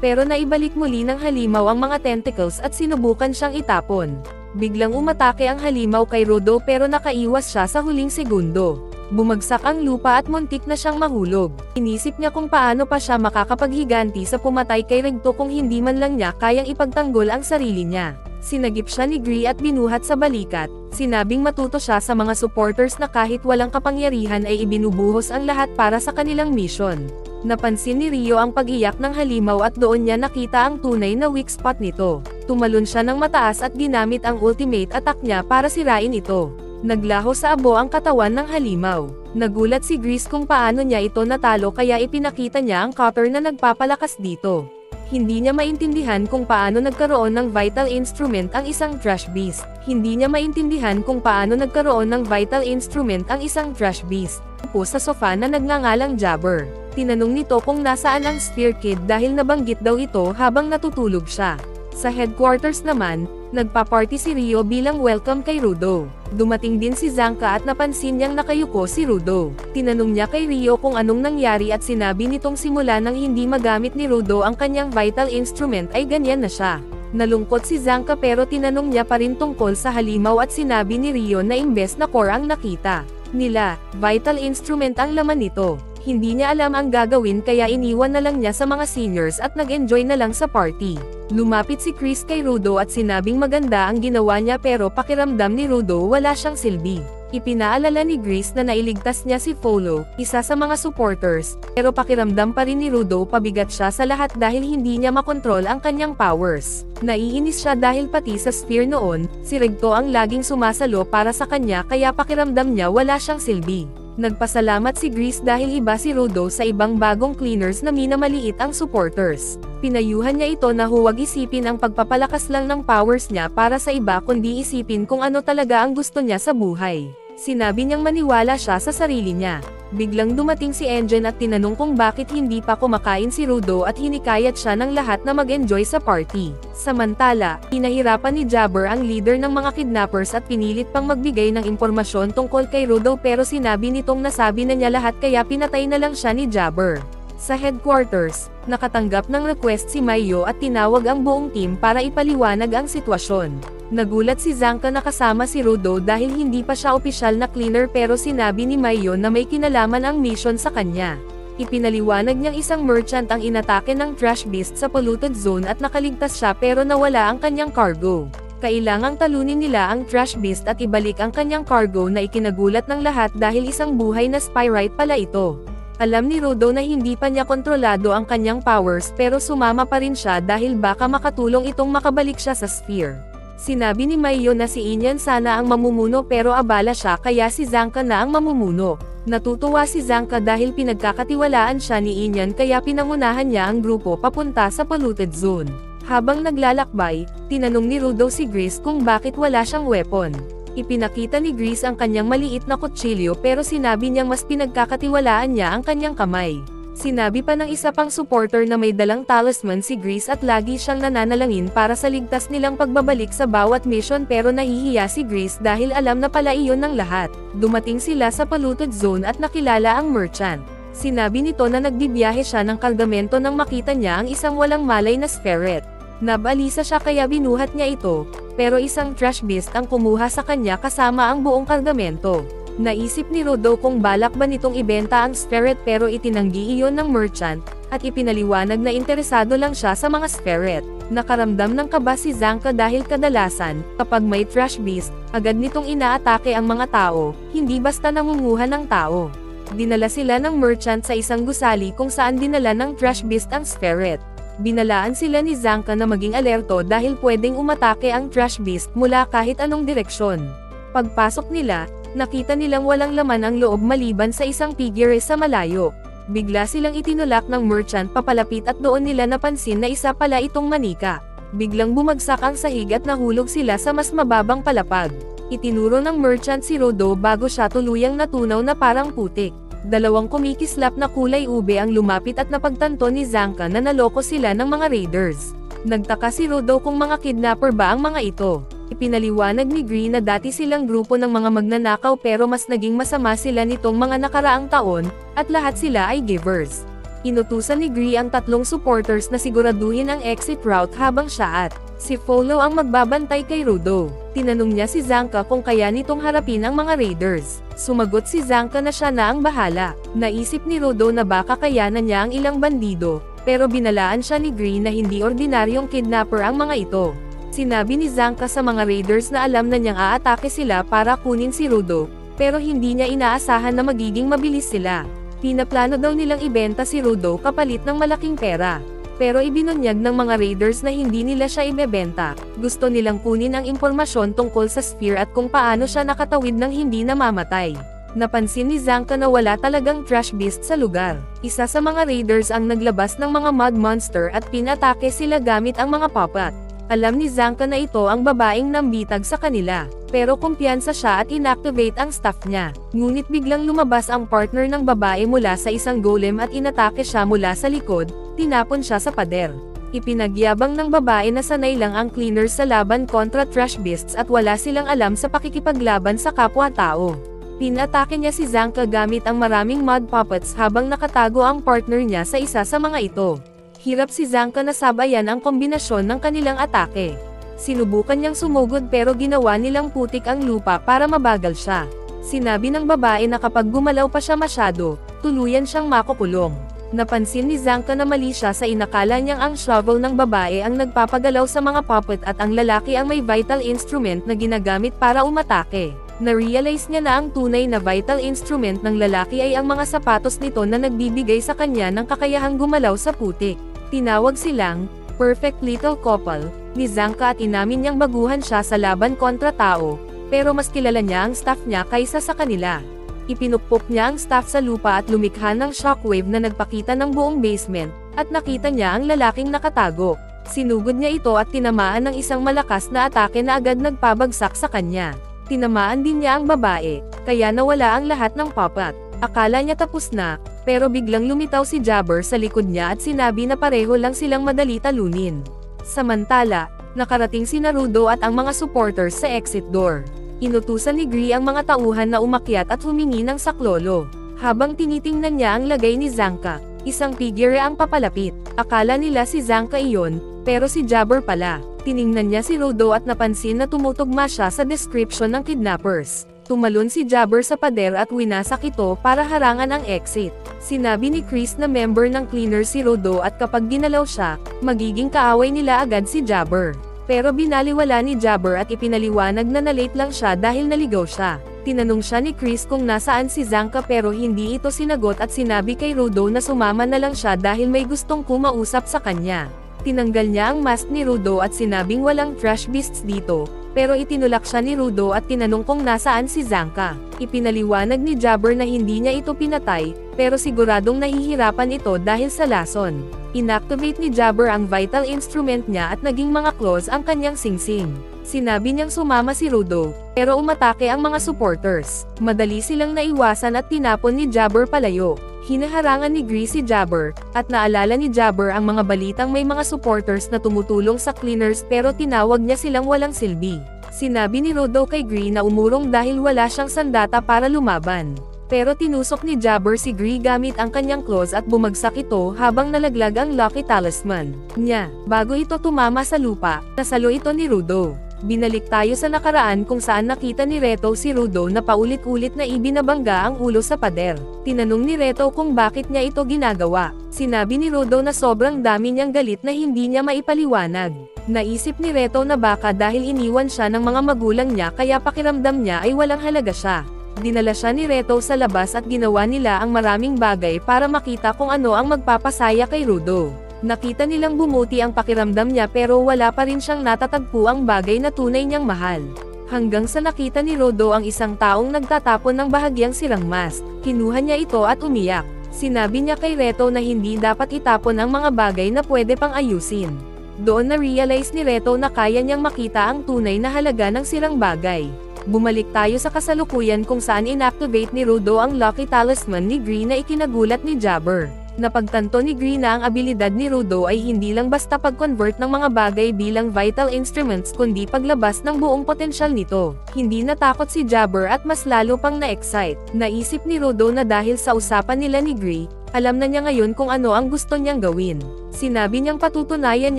Pero naibalik muli ng halimaw ang mga tentacles at sinubukan siyang itapon. Biglang umatake ang halimaw kay Rudo pero nakaiwas siya sa huling segundo. Bumagsak ang lupa at muntik na siyang mahulog. Inisip niya kung paano pa siya makakapaghiganti sa pumatay kay Regto kung hindi man lang niya kayang ipagtanggol ang sarili niya. Sinagip siya ni Gree at binuhat sa balikat, sinabing matuto siya sa mga supporters na kahit walang kapangyarihan ay ibinubuhos ang lahat para sa kanilang mission. Napansin ni Rio ang pag-iyak ng halimaw at doon niya nakita ang tunay na weak spot nito. Tumalon siya ng mataas at ginamit ang ultimate attack niya para sirain ito. Naglaho sa abo ang katawan ng halimaw. Nagulat si Grease kung paano niya ito natalo kaya ipinakita niya ang copper na nagpapalakas dito. Hindi niya maintindihan kung paano nagkaroon ng vital instrument ang isang trash beast. Hindi niya maintindihan kung paano nagkaroon ng vital instrument ang isang trash beast. Upo sa sofa na nagngangalang Jabber. Tinanong nito kung nasaan ang Sphere Kid dahil nabanggit daw ito habang natutulog siya. Sa headquarters naman, nagpa-party si Rio bilang welcome kay Rudo. Dumating din si Zanka at napansin niyang nakayuko si Rudo. Tinanong niya kay Rio kung anong nangyari at sinabi nitong simula nang hindi magamit ni Rudo ang kanyang vital instrument ay ganyan na siya. Nalungkot si Zanka pero tinanong niya pa rin tungkol sa halimaw at sinabi ni Rio na imbes na core ang nakita nila, vital instrument ang laman nito. Hindi niya alam ang gagawin kaya iniwan na lang niya sa mga seniors at nag-enjoy na lang sa party. Lumapit si Chris kay Rudo at sinabing maganda ang ginawa niya pero pakiramdam ni Rudo wala siyang silbi. Ipinaalala ni Grease na nailigtas niya si Folo, isa sa mga supporters, pero pakiramdam pa rin ni Rudo pabigat siya sa lahat dahil hindi niya makontrol ang kanyang powers. Naiinis siya dahil pati sa Sphere noon, si Regto ang laging sumasalo para sa kanya kaya pakiramdam niya wala siyang silbi. Nagpasalamat si Grease dahil iba si Rudo sa ibang bagong cleaners na minamaliit ang supporters. Pinayuhan niya ito na huwag isipin ang pagpapalakas lang ng powers niya para sa iba kundi isipin kung ano talaga ang gusto niya sa buhay. Sinabi niyang maniwala siya sa sarili niya. Biglang dumating si Engine at tinanong kung bakit hindi pa kumakain si Rudo at hinikayat siya ng lahat na mag-enjoy sa party. Samantala, pinahirapan ni Jabber ang leader ng mga kidnappers at pinilit pang magbigay ng impormasyon tungkol kay Rudo pero sinabi nitong nasabi na niya lahat kaya pinatay na lang siya ni Jabber. Sa headquarters, nakatanggap ng request si Mayo at tinawag ang buong team para ipaliwanag ang sitwasyon. Nagulat si Zanka na kasama si Rudo dahil hindi pa siya opisyal na cleaner pero sinabi ni Mayo na may kinalaman ang mission sa kanya. Ipinaliwanag niyang isang merchant ang inatake ng trash beast sa polluted zone at nakaligtas siya pero nawala ang kanyang cargo. Kailangang talunin nila ang trash beast at ibalik ang kanyang cargo na ikinagulat ng lahat dahil isang buhay na Spyrite pala ito. Alam ni Rudo na hindi pa niya kontrolado ang kanyang powers pero sumama pa rin siya dahil baka makatulong itong makabalik siya sa Sphere. Sinabi ni Mayo na si Inyan sana ang mamumuno pero abala siya kaya si Zanka na ang mamumuno. Natutuwa si Zanka dahil pinagkakatiwalaan siya ni Inyan kaya pinangunahan niya ang grupo papunta sa polluted zone. Habang naglalakbay, tinanong ni Rudo si Grease kung bakit wala siyang weapon. Ipinakita ni Grease ang kanyang maliit na kutsilyo pero sinabi niyang mas pinagkakatiwalaan niya ang kanyang kamay. Sinabi pa ng isa pang supporter na may dalang talisman si Grease at lagi siyang nananalangin para sa ligtas nilang pagbabalik sa bawat mission pero nahihiya si Grease dahil alam na pala iyon ng lahat. Dumating sila sa polluted zone at nakilala ang merchant. Sinabi nito na nagbibiyahe siya ng kargamento nang makita niya ang isang walang malay na spirit. Nabalisa siya kaya binuhat niya ito, pero isang trash beast ang kumuha sa kanya kasama ang buong kargamento. Naisip ni Rudo kung balak ba nitong ibenta ang spirit pero itinanggi iyon ng merchant, at ipinaliwanag na interesado lang siya sa mga spirit. Nakaramdam ng kaba si Zanka dahil kadalasan, kapag may trash beast, agad nitong inaatake ang mga tao, hindi basta nangunguha ng tao. Dinala sila ng merchant sa isang gusali kung saan dinala ng trash beast ang spirit. Binalaan sila ni Zanka na maging alerto dahil pwedeng umatake ang trash beast mula kahit anong direksyon. Pagpasok nila, nakita nilang walang laman ang loob maliban sa isang figure sa malayo. Bigla silang itinulak ng merchant papalapit at doon nila napansin na isa pala itong manika. Biglang bumagsak ang sahig at nahulog sila sa mas mababang palapag. Itinuro ng merchant si Rudo bago siya tuluyang natunaw na parang putik. Dalawang kumikislap na kulay ube ang lumapit at napagtanto ni Zanka na naloko sila ng mga raiders. Nagtaka si Rudo kung mga kidnapper ba ang mga ito. Ipinaliwanag ni Green na dati silang grupo ng mga magnanakaw pero mas naging masama sila nitong mga nakaraang taon, at lahat sila ay givers. Inutusan ni Green ang tatlong supporters na siguraduhin ang exit route habang siya at si Folo ang magbabantay kay Rudo. Tinanong niya si Zanka kung kaya nitong harapin ang mga raiders. Sumagot si Zanka na siya na ang bahala. Naisip ni Rudo na baka kayanan niya ang ilang bandido, pero binalaan siya ni Green na hindi ordinaryong kidnapper ang mga ito. Sinabi ni Zanka sa mga raiders na alam na niyang aatake sila para kunin si Rudo, pero hindi niya inaasahan na magiging mabilis sila. Pinaplano daw nilang ibenta si Rudo kapalit ng malaking pera. Pero ibinunyag ng mga raiders na hindi nila siya ibebenta. Gusto nilang kunin ang impormasyon tungkol sa Sphere at kung paano siya nakatawid ng hindi namamatay. Napansin ni Zanka na wala talagang trash beast sa lugar. Isa sa mga raiders ang naglabas ng mga mud monster at pinatake sila gamit ang mga puppet. Alam ni Zanka na ito ang babaeng nambitag sa kanila, pero kumpiyansa siya at inactivate ang staff niya. Ngunit biglang lumabas ang partner ng babae mula sa isang golem at inatake siya mula sa likod, tinapon siya sa pader. Ipinagyabang ng babae na sanay lang ang cleaners sa laban kontra trash beasts at wala silang alam sa pakikipaglaban sa kapwa-tao. Pinatake niya si Zanka gamit ang maraming mud puppets habang nakatago ang partner niya sa isa sa mga ito. Hirap si Zanka na sabayan ang kombinasyon ng kanilang atake. Sinubukan niyang sumugod pero ginawa nilang putik ang lupa para mabagal siya. Sinabi ng babae na kapag gumalaw pa siya masyado, tuluyan siyang makukulong. Napansin ni Zanka na mali siya sa inakala niyang ang shovel ng babae ang nagpapagalaw sa mga puppet at ang lalaki ang may vital instrument na ginagamit para umatake. Na-realize niya na ang tunay na vital instrument ng lalaki ay ang mga sapatos nito na nagbibigay sa kanya ng kakayahang gumalaw sa putik. Tinawag silang perfect little couple ni Zanka at inamin niyang baguhan siya sa laban kontra tao, pero mas kilala niya ang staff niya kaysa sa kanila. Ipinupok niya ang staff sa lupa at lumikha ng shockwave na nagpakita ng buong basement, at nakita niya ang lalaking nakatago. Sinugod niya ito at tinamaan ng isang malakas na atake na agad nagpabagsak sa kanya. Tinamaan din niya ang babae, kaya nawala ang lahat ng puppet. Akala niya tapos na, pero biglang lumitaw si Jabber sa likod niya at sinabi na pareho lang silang madali talunin. Samantala, nakarating si Naruto at ang mga supporters sa exit door. Inutusan ni Gree ang mga tauhan na umakyat at humingi ng saklolo. Habang tinitingnan niya ang lagay ni Zanka, isang figure ang papalapit. Akala nila si Zanka iyon, pero si Jabber pala. Tiningnan niya si Rudo at napansin na tumutugma siya sa description ng kidnappers. Tumalon si Jabber sa pader at winasak ito para harangan ang exit. Sinabi ni Chris na member ng cleaner si Rudo at kapag ginalaw siya, magiging kaaway nila agad si Jabber. Pero binaliwala ni Jabber at ipinaliwanag na na-late lang siya dahil naligaw siya. Tinanong siya ni Chris kung nasaan si Zanka pero hindi ito sinagot at sinabi kay Rudo na sumama na lang siya dahil may gustong kumausap sa kanya. Tinanggal niya ang mask ni Rudo at sinabing walang trash beasts dito, pero itinulak siya ni Rudo at tinanong kung nasaan si Zanka. Ipinaliwanag ni Jabber na hindi niya ito pinatay, pero siguradong nahihirapan ito dahil sa lason. Inactivate ni Jabber ang vital instrument niya at naging mga claws ang kanyang singsing. Sinabi niyang sumama si Rudo, pero umatake ang mga supporters. Madali silang naiwasan at tinapon ni Jabber palayo. Hinaharangan ni Gree si Jabber, at naalala ni Jabber ang mga balitang may mga supporters na tumutulong sa cleaners pero tinawag niya silang walang silbi. Sinabi ni Rudo kay Gree na umurong dahil wala siyang sandata para lumaban. Pero tinusok ni Jabber si Gree gamit ang kanyang claws at bumagsak ito habang nalaglag ang Lucky Talisman niya. Bago ito tumama sa lupa, nasalo ito ni Rudo. Binalik tayo sa nakaraan kung saan nakita ni Reto si Rudo na paulit-ulit na ibinabangga ang ulo sa pader. Tinanong ni Reto kung bakit niya ito ginagawa. Sinabi ni Rudo na sobrang dami niyang galit na hindi niya maipaliwanag. Naisip ni Reto na baka dahil iniwan siya ng mga magulang niya kaya pakiramdam niya ay walang halaga siya. Dinala siya ni Reto sa labas at ginawa nila ang maraming bagay para makita kung ano ang magpapasaya kay Rudo. Nakita nilang bumuti ang pakiramdam niya pero wala pa rin siyang natatagpo ang bagay na tunay niyang mahal. Hanggang sa nakita ni Rudo ang isang taong nagtatapon ng bahagyang sirang mask. Kinuha niya ito at umiyak. Sinabi niya kay Reto na hindi dapat itapon ang mga bagay na pwede pang ayusin. Doon na-realize ni Reto na kaya niyang makita ang tunay na halaga ng sirang bagay. Bumalik tayo sa kasalukuyan kung saan inactivate ni Rudo ang Lucky Talisman ni Gree na ikinagulat ni Jabber. Napagtanto ni Gree na ang abilidad ni Rudo ay hindi lang basta pag-convert ng mga bagay bilang vital instruments kundi paglabas ng buong potensyal nito. Hindi natakot si Jabber at mas lalo pang na-excite. Naisip ni Rudo na dahil sa usapan nila ni Gree, alam na niya ngayon kung ano ang gusto niyang gawin. Sinabi niyang patutunayan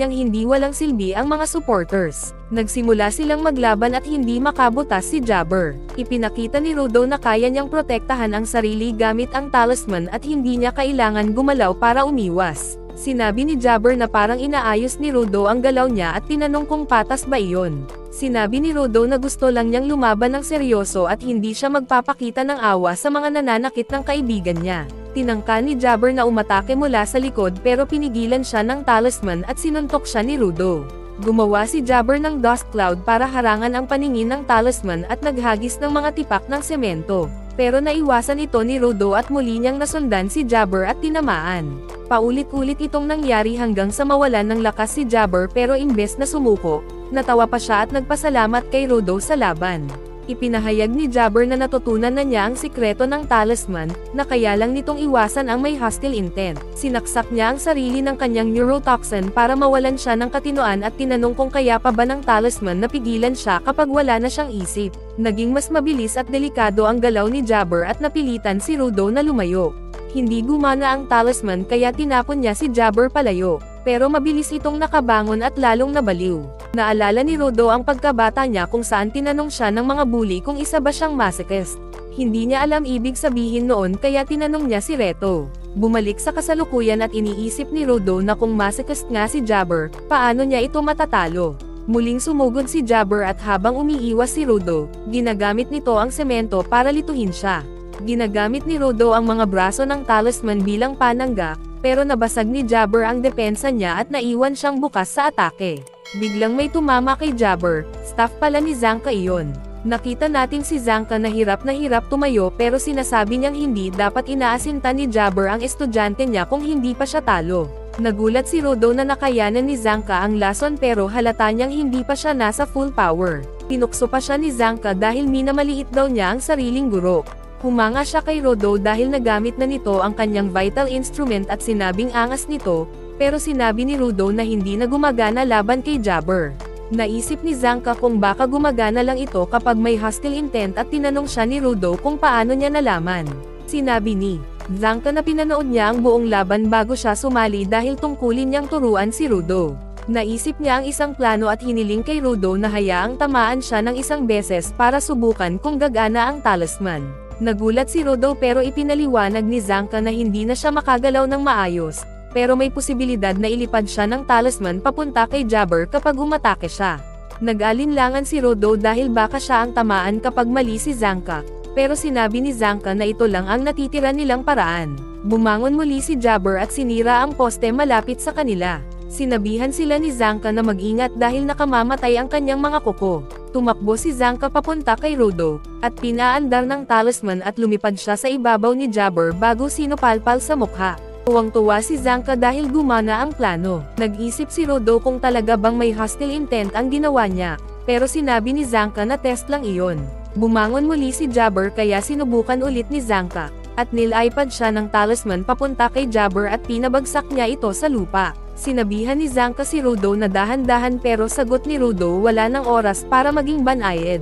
niyang hindi walang silbi ang mga supporters. Nagsimula silang maglaban at hindi makabutas si Jabber. Ipinakita ni Rudo na kaya niyang protektahan ang sarili gamit ang talisman at hindi niya kailangan gumalaw para umiwas. Sinabi ni Jabber na parang inaayos ni Rudo ang galaw niya at tinanong kung patas ba iyon. Sinabi ni Rudo na gusto lang niyang lumaban ng seryoso at hindi siya magpapakita ng awa sa mga nananakit ng kaibigan niya. Tinangka ni Jabber na umatake mula sa likod pero pinigilan siya ng talisman at sinuntok siya ni Rudo. Gumawa si Jabber ng dust cloud para harangan ang paningin ng talisman at naghagis ng mga tipak ng semento. Pero naiwasan ito ni Rudo at muli niyang nasundan si Jabber at tinamaan. Paulit-ulit itong nangyari hanggang sa mawalan ng lakas si Jabber pero imbes na sumuko, natawa pa siya at nagpasalamat kay Rudo sa laban. Ipinahayag ni Jabber na natutunan na niya ang sikreto ng talisman, na kaya lang nitong iwasan ang may hostile intent. Sinaksak niya ang sarili ng kanyang neurotoxin para mawalan siya ng katinoan at tinanong kung kaya pa ba ng talisman na pigilan siya kapag wala na siyang isip. Naging mas mabilis at delikado ang galaw ni Jabber at napilitan si Rudo na lumayo. Hindi gumana ang talisman kaya tinapon niya si Jabber palayo. Pero mabilis itong nakabangon at lalong nabaliw. Naalala ni Rudo ang pagkabata niya kung saan tinanong siya ng mga bully kung isa ba siyang masochist. Hindi niya alam ibig sabihin noon kaya tinanong niya si Reto. Bumalik sa kasalukuyan at iniisip ni Rudo na kung masochist nga si Jabber, paano niya ito matatalo. Muling sumugod si Jabber at habang umiiwas si Rudo, ginagamit nito ang semento para lituhin siya. Ginagamit ni Rudo ang mga braso ng talisman bilang panangga, pero nabasag ni Jabber ang depensa niya at naiwan siyang bukas sa atake. Biglang may tumama kay Jabber, staff pala ni Zanka iyon. Nakita natin si Zanka na hirap tumayo pero sinasabi niyang hindi dapat inaasinta ni Jabber ang estudyante niya kung hindi pa siya talo. Nagulat si Rudo na nakayanan ni Zanka ang lason pero halata niyang hindi pa siya nasa full power. Pinukso pa siya ni Zanka dahil minamaliit daw niya ang sariling guro. Humanga siya kay Rudo dahil nagamit na nito ang kanyang vital instrument at sinabing angas nito, pero sinabi ni Rudo na hindi na gumagana laban kay Jabber. Naisip ni Zanka kung baka gumagana lang ito kapag may hostile intent at tinanong siya ni Rudo kung paano niya nalaman. Sinabi ni Zanka na pinanood niya ang buong laban bago siya sumali dahil tungkulin niyang turuan si Rudo. Naisip niya ang isang plano at hiniling kay Rudo na hayaang tamaan siya ng isang beses para subukan kung gagana ang talisman. Nagulat si Rudo pero ipinaliwanag ni Zanka na hindi na siya makagalaw ng maayos, pero may posibilidad na ilipad siya ng talisman papunta kay Jabber kapag umatake siya. Nag-alinlangan si Rudo dahil baka siya ang tamaan kapag mali si Zanka, pero sinabi ni Zanka na ito lang ang natitira nilang paraan. Bumangon muli si Jabber at sinira ang poste malapit sa kanila. Sinabihan sila ni Zanka na mag-ingat dahil nakamamatay ang kanyang mga kuko. Tumakbo si Zanka papunta kay Rudo, at pinaandar ng talisman at lumipad siya sa ibabaw ni Jabber bago sinupalpal sa mukha. Tuwang-tuwa si Zanka dahil gumana ang plano. Nag-isip si Rudo kung talaga bang may hostile intent ang ginawa niya, pero sinabi ni Zanka na test lang iyon. Bumangon muli si Jabber kaya sinubukan ulit ni Zanka, at nilipad siya ng talisman papunta kay Jabber at pinabagsak niya ito sa lupa. Sinabihan ni Zanka si Rudo na dahan-dahan pero sagot ni Rudo wala ng oras para maging banayad.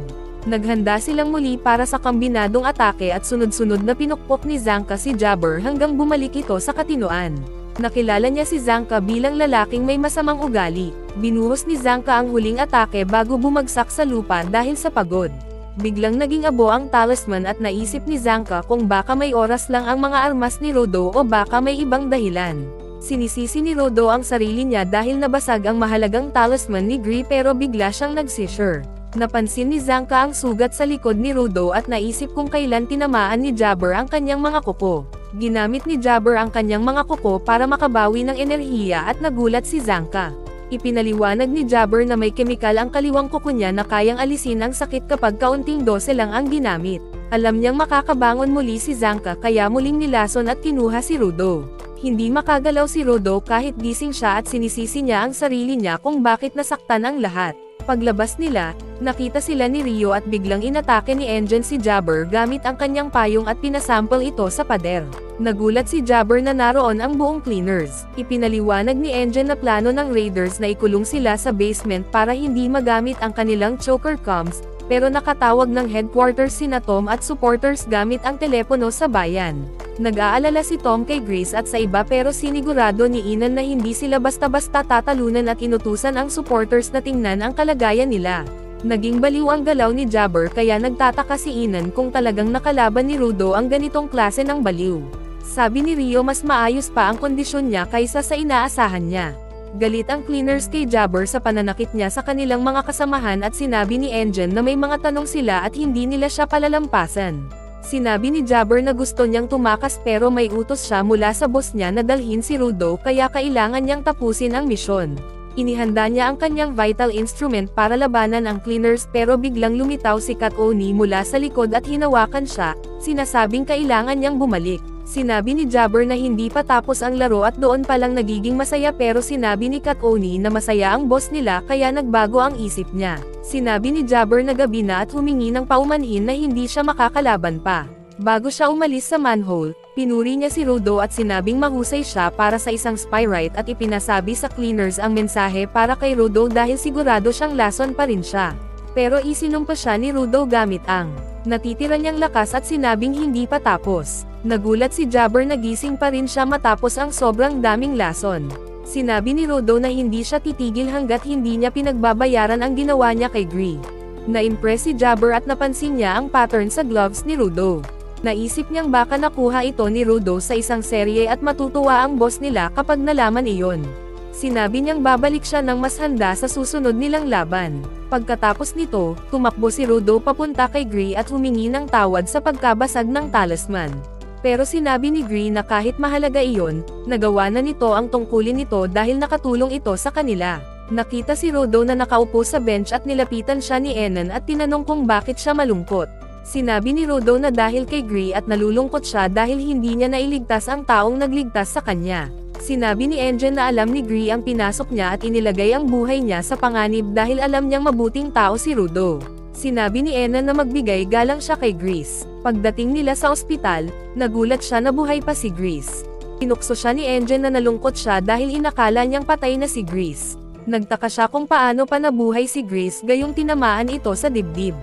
Naghanda silang muli para sa kombinadong atake at sunod-sunod na pinukpok ni Zanka si Jabber hanggang bumalik ito sa katinoan. Nakilala niya si Zanka bilang lalaking may masamang ugali. Binuhos ni Zanka ang huling atake bago bumagsak sa lupa dahil sa pagod. Biglang naging abo ang talisman at naisip ni Zanka kung baka may oras lang ang mga armas ni Rudo o baka may ibang dahilan. Sinisisi ni Rudo ang sarili niya dahil nabasag ang mahalagang talisman ni Gree pero bigla siyang nag-seizure. Napansin ni Zanka ang sugat sa likod ni Rudo at naisip kung kailan tinamaan ni Jabber ang kanyang mga kuko. Ginamit ni Jabber ang kanyang mga kuko para makabawi ng enerhiya at nagulat si Zanka. Ipinaliwanag ni Jabber na may kemikal ang kaliwang kuko niya na kayang alisin ang sakit kapag kaunting dose lang ang ginamit. Alam niyang makakabangon muli si Zanka kaya muling nilason at kinuha si Rudo. Hindi makagalaw si Rudo kahit gising siya at sinisisi niya ang sarili niya kung bakit nasaktan ang lahat. Paglabas nila, nakita sila ni Rio at biglang inatake ni Engine si Jabber gamit ang kanyang payong at pinasample ito sa pader. Nagulat si Jabber na naroon ang buong cleaners. Ipinaliwanag ni Engine na plano ng Raiders na ikulong sila sa basement para hindi magamit ang kanilang choker comms, pero nakatawag ng headquarters sina Tom at supporters gamit ang telepono sa bayan. Nag-aalala si Tom kay Grace at sa iba pero sinigurado ni Inan na hindi sila basta-basta tatalunan at inutusan ang supporters na tingnan ang kalagayan nila. Naging baliw ang galaw ni Jabber kaya nagtataka si Inan kung talagang nakalaban ni Rudo ang ganitong klase ng baliw. Sabi ni Rio mas maayos pa ang kondisyon niya kaysa sa inaasahan niya. Galit ang cleaners kay Jabber sa pananakit niya sa kanilang mga kasamahan at sinabi ni Engine na may mga tanong sila at hindi nila siya palalampasan. Sinabi ni Jabber na gusto niyang tumakas pero may utos siya mula sa boss niya na dalhin si Rudo kaya kailangan niyang tapusin ang misyon. Inihanda niya ang kanyang vital instrument para labanan ang cleaners pero biglang lumitaw si Kat Oni mula sa likod at hinawakan siya, sinasabing kailangan niyang bumalik. Sinabi ni Jabber na hindi pa tapos ang laro at doon palang nagiging masaya pero sinabi ni Kat Oni na masaya ang boss nila kaya nagbago ang isip niya. Sinabi ni Jabber na gabi na at humingi ng paumanhin na hindi siya makakalaban pa. Bago siya umalis sa manhole, pinuri niya si Rudo at sinabing mahusay siya para sa isang spyrite at ipinasabi sa cleaners ang mensahe para kay Rudo dahil sigurado siyang lason pa rin siya. Pero isinumpa siya ni Rudo gamit ang natitira niyang lakas at sinabing hindi pa tapos. Nagulat si Jabber na gising pa rin siya matapos ang sobrang daming lason. Sinabi ni Rudo na hindi siya titigil hanggat hindi niya pinagbabayaran ang ginawa niya kay Gree. Na-impress si Jabber at napansin niya ang pattern sa gloves ni Rudo. Naisip niyang baka nakuha ito ni Rudo sa isang serye at matutuwa ang boss nila kapag nalaman iyon. Sinabi niyang babalik siya ng mas handa sa susunod nilang laban. Pagkatapos nito, tumakbo si Rudo papunta kay Gree at humingi ng tawad sa pagkabasag ng talisman. Pero sinabi ni Gree na kahit mahalaga iyon, nagawa na nito ang tungkulin nito dahil nakatulong ito sa kanila. Nakita si Rudo na nakaupo sa bench at nilapitan siya ni Enan at tinanong kung bakit siya malungkot. Sinabi ni Rudo na dahil kay Gree at nalulungkot siya dahil hindi niya nailigtas ang taong nagligtas sa kanya. Sinabi ni Engine na alam ni Gree ang pinasok niya at inilagay ang buhay niya sa panganib dahil alam niyang mabuting tao si Rudo. Sinabi ni Enan na magbigay galang siya kay Grease. Pagdating nila sa ospital, nagulat siya na buhay pa si Grease. Pinukso siya ni Engine na nalungkot siya dahil inakala niyang patay na si Grease. Nagtaka siya kung paano pa nabuhay si Grease gayong tinamaan ito sa dibdib.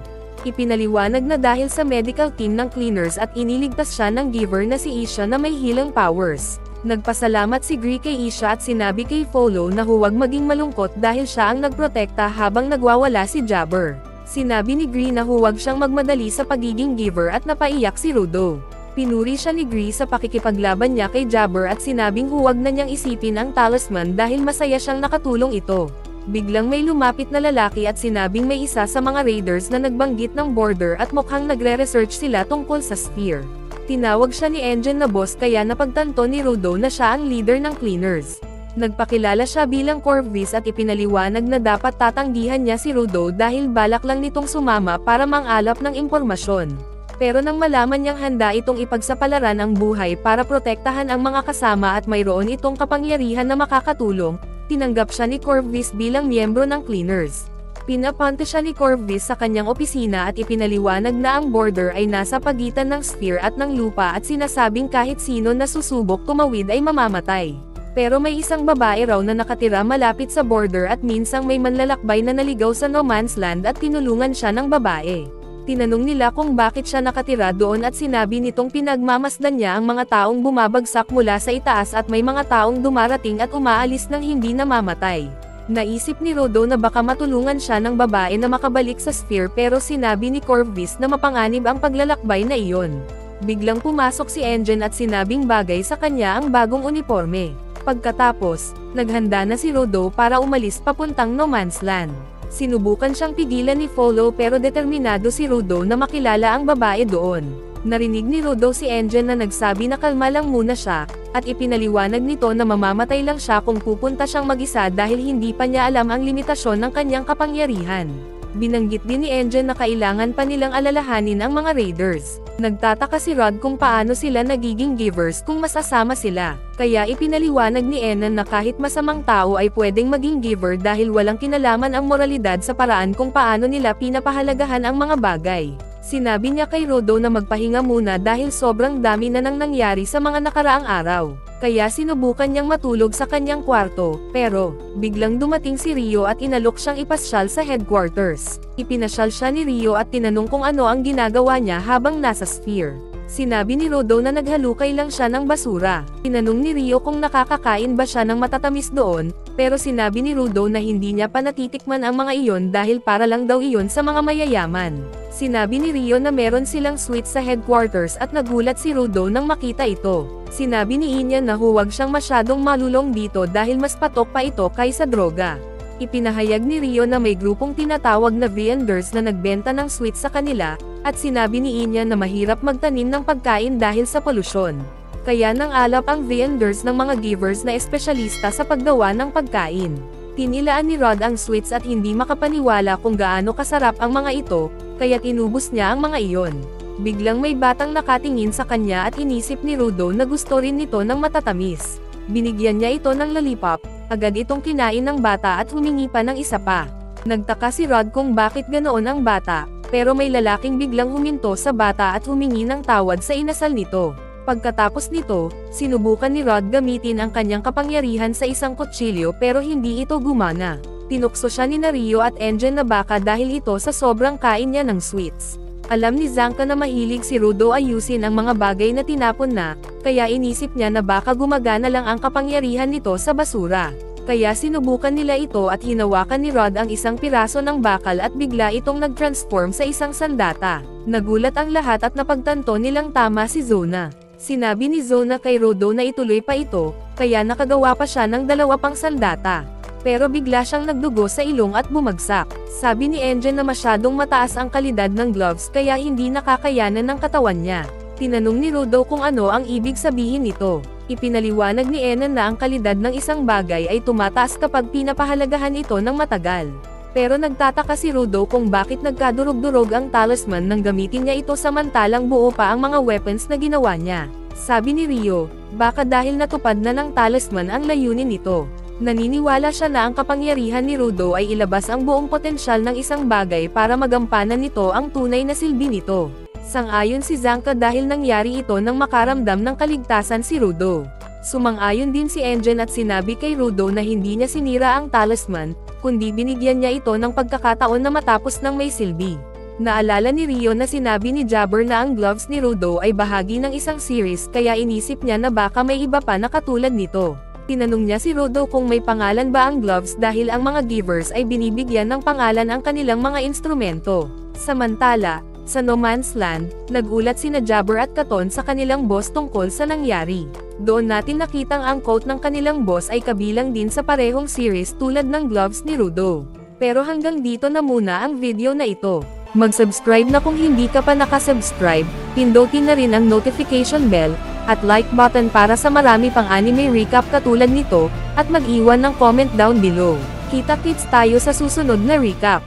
Ipinaliwanag na dahil sa medical team ng cleaners at iniligtas siya ng giver na si Isha na may healing powers. Nagpasalamat si Gree kay Isha at sinabi kay Follow na huwag maging malungkot dahil siya ang nagprotekta habang nagwawala si Jabber. Sinabi ni Gree na huwag siyang magmadali sa pagiging giver at napaiyak si Rudo. Pinuri siya ni Gree sa pakikipaglaban niya kay Jabber at sinabing huwag na niyang isipin ang talisman dahil masaya siyang nakatulong ito. Biglang may lumapit na lalaki at sinabing may isa sa mga raiders na nagbanggit ng border at mukhang nagre-research sila tungkol sa sphere. Tinawag siya ni Engine na boss kaya napagtanto ni Rudo na siya ang leader ng cleaners. Nagpakilala siya bilang Corvus at ipinaliwanag na dapat tatanggihan niya si Rudo dahil balak lang nitong sumama para mangalap ng impormasyon. Pero nang malaman niyang handa itong ipagsapalaran ang buhay para protektahan ang mga kasama at mayroon itong kapangyarihan na makakatulong, tinanggap siya ni Corvus bilang miyembro ng cleaners. Pinapunta siya ni Corvus sa kanyang opisina at ipinaliwanag na ang border ay nasa pagitan ng sphere at ng lupa at sinasabing kahit sino na susubok tumawid ay mamamatay. Pero may isang babae raw na nakatira malapit sa border at minsang may manlalakbay na naligaw sa no man's land at tinulungan siya ng babae. Tinanong nila kung bakit siya nakatira doon at sinabi nitong pinagmamasdan niya ang mga taong bumabagsak mula sa itaas at may mga taong dumarating at umaalis ng hindi namamatay. Naisip ni Rudo na baka matulungan siya ng babae na makabalik sa sphere pero sinabi ni Corvus na mapanganib ang paglalakbay na iyon. Biglang pumasok si Engine at sinabing bagay sa kanya ang bagong uniforme. Pagkatapos, naghanda na si Rudo para umalis papuntang no man's land. Sinubukan siyang pigilan ni Follow pero determinado si Rudo na makilala ang babae doon. Narinig ni Rudo si Engine na nagsabi na kalma lang muna siya, at ipinaliwanag nito na mamamatay lang siya kung pupunta siyang mag-isa dahil hindi pa niya alam ang limitasyon ng kanyang kapangyarihan. Binanggit din ni Engine na kailangan pa nilang alalahanin ang mga raiders. Nagtataka si Rod kung paano sila nagiging givers kung masasama sila. Kaya ipinaliwanag ni Enan na kahit masamang tao ay pwedeng maging giver dahil walang kinalaman ang moralidad sa paraan kung paano nila pinapahalagahan ang mga bagay. Sinabi niya kay Rudo na magpahinga muna dahil sobrang dami na nang nangyari sa mga nakaraang araw. Kaya sinubukan niyang matulog sa kanyang kwarto, pero biglang dumating si Rio at inalok siyang ipasyal sa headquarters. Ipinasyal siya ni Rio at tinanong kung ano ang ginagawa niya habang nasa sphere. Sinabi ni Rudo na naghalukay lang siya ng basura. Tinanong ni Rio kung nakakakain ba siya ng matatamis doon, pero sinabi ni Rudo na hindi niya pa natitikman ang mga iyon dahil para lang daw iyon sa mga mayayaman. Sinabi ni Rio na meron silang suite sa headquarters at nagulat si Rudo nang makita ito. Sinabi ni Inya na huwag siyang masyadong malulong dito dahil mas patok pa ito kaysa droga. Ipinahayag ni Rio na may grupong tinatawag na vendors na nagbenta ng suite sa kanila, At sinabi ni Inya na mahirap magtanim ng pagkain dahil sa polusyon. Kaya nang alap ang vendors ng mga givers na espesyalista sa paggawa ng pagkain. Tinilaan ni Rod ang sweets at hindi makapaniwala kung gaano kasarap ang mga ito, kaya't inubos niya ang mga iyon. Biglang may batang nakatingin sa kanya at inisip ni Rudo na gusto rin nito ng matatamis. Binigyan niya ito ng lollipop, agad itong kinain ng bata at humingi pa ng isa pa. Nagtaka si Rod kung bakit ganoon ang bata, pero may lalaking biglang huminto sa bata at humingi ng tawad sa inasal nito. Pagkatapos nito, sinubukan ni Rod gamitin ang kanyang kapangyarihan sa isang kutsilyo pero hindi ito gumana. Tinukso siya ni Rio at Engine na baka dahil ito sa sobrang kain niya ng sweets. Alam ni Zanka na mahilig si Rudo ayusin ang mga bagay na tinapon na, kaya inisip niya na baka gumagana lang ang kapangyarihan nito sa basura. Kaya sinubukan nila ito at hinawakan ni Rod ang isang piraso ng bakal at bigla itong nag-transform sa isang sandata. Nagulat ang lahat at napagtanto nilang tama si Zona. Sinabi ni Zona kay Rudo na ituloy pa ito, kaya nakagawa pa siya ng 2 pang sandata. Pero bigla siyang nagdugo sa ilong at bumagsak. Sabi ni Engine na masyadong mataas ang kalidad ng gloves kaya hindi nakakayanan ng katawan niya. Tinanong ni Rudo kung ano ang ibig sabihin nito. Ipinaliwanag ni Enan na ang kalidad ng isang bagay ay tumataas kapag pinapahalagahan ito ng matagal. Pero nagtataka si Rudo kung bakit nagkadurog-durog ang talisman nang gamitin niya ito samantalang buo pa ang mga weapons na ginawa niya. Sabi ni Rio, baka dahil natupad na ng talisman ang layunin nito. Naniniwala siya na ang kapangyarihan ni Rudo ay ilabas ang buong potensyal ng isang bagay para magampanan nito ang tunay na silbi nito. Sang-ayon si Zanka dahil nangyari ito nang makaramdam ng kaligtasan si Rudo. Sumang-ayon din si Engine at sinabi kay Rudo na hindi niya sinira ang talisman, kundi binigyan niya ito ng pagkakataon na matapos ng may silbi. Naalala ni Rio na sinabi ni Jabber na ang gloves ni Rudo ay bahagi ng isang series kaya inisip niya na baka may iba pa na katulad nito. Tinanong niya si Rudo kung may pangalan ba ang gloves dahil ang mga givers ay binibigyan ng pangalan ang kanilang mga instrumento. Samantala, sa No Man's Land, nagulat sina Jabber at Katon sa kanilang boss tungkol sa nangyari. Doon natin nakitang ang quote ng kanilang boss ay kabilang din sa parehong series tulad ng gloves ni Rudo. Pero hanggang dito na muna ang video na ito. Mag-subscribe na kung hindi ka pa nakasubscribe, pindutin na rin ang notification bell, at like button para sa marami pang anime recap katulad nito, at mag-iwan ng comment down below. Kita-kits tayo sa susunod na recap.